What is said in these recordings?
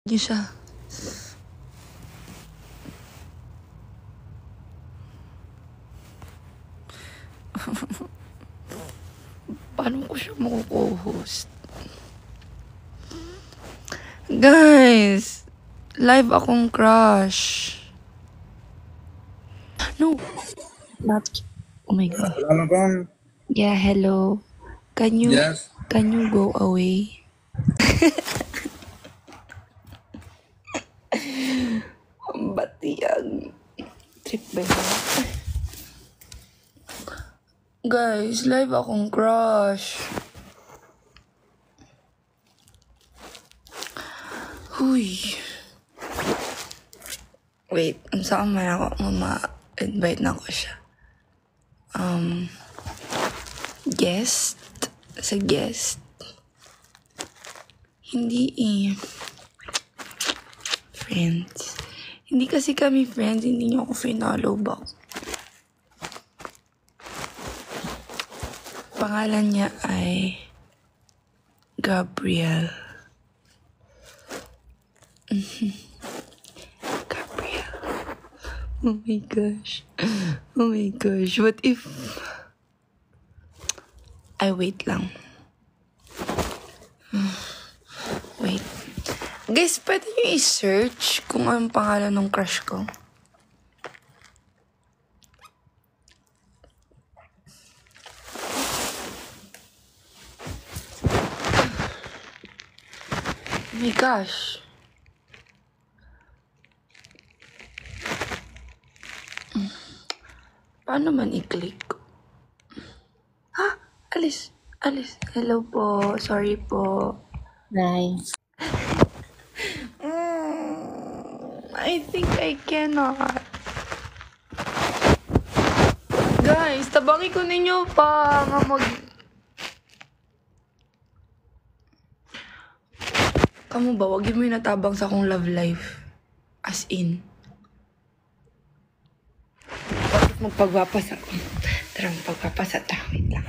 Niya siya. Paano ko siya mako-host? Guys, live akong crush. No, not. Oh my god. Assalamualaikum. Yeah, hello. Can you Yes. go away? Ba't yan? Trip ba yun? Guys, live akong crush. Huy. Wait, ang saan man ako invite na ko siya. Guest? Sa guest? Hindi eh. Friends. Hindi kasi kami friends, hindi niyo ako finalo back. Pangalan niya ay Gabriel. Gabriel. Oh my gosh. Oh my gosh. What if... Ay, wait lang. Wait. Guys, pwede nyo i-search kung anong pangalan ng crush ko. Oh my gosh. Paano man i-click? Ha? Alis. Alis. Hello po. Sorry po. Nice. I think I cannot. Guys, tabaki ko ninyo pa nga Kamu ba, wag mo yung natabang sa akong love life. As in. Bakit magpagwapas ako? Tara, magpagwapas at wait lang.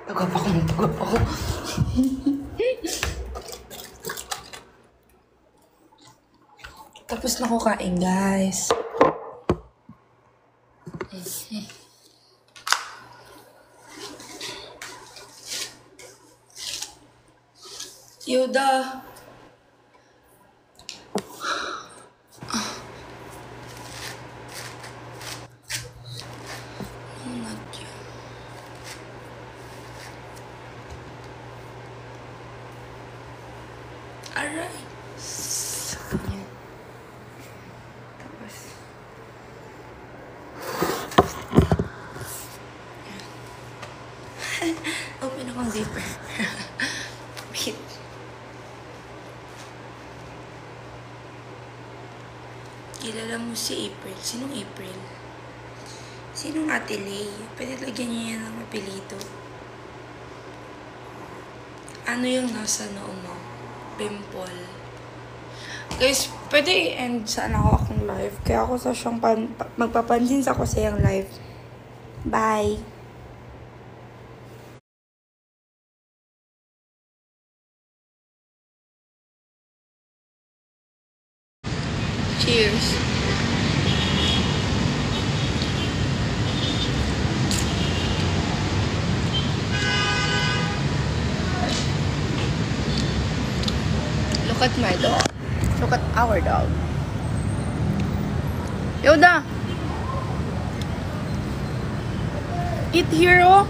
Pagwapa ko. Tapos na ko kain, guys. Yoda. Alright. Yan. Tapos. Open akong zipper. Wait. Kilala mo si April. Sinong April? Sinong Ate Lay? Pwede lagyan niya yan ng apelyido. Ano yung nasa noo mo? Pimple. Guys, pwede i-end saan ako akong live. Kaya ako sa siyang magpapansin sa ako sa yung live. Bye! Cheers! Look at my dog. Look at our dog. Yoda! Eat here, oh!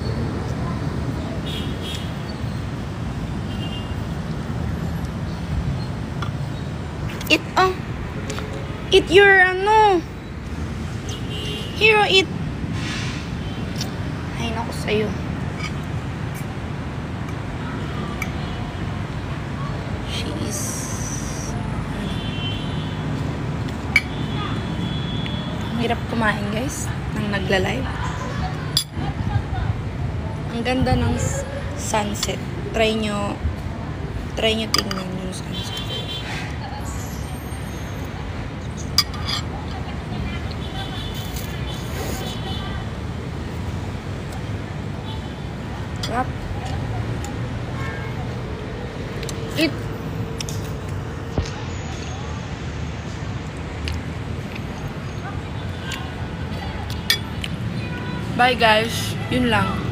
Eat, oh! Eat your, ano! Here, oh, eat! Ay, naku sa'yo. Hirap kumain, guys, nang nagla-live. Ang ganda ng sunset. Try nyo tingnan yung sunset. Sarap. Eat. Bye guys. Yun lang.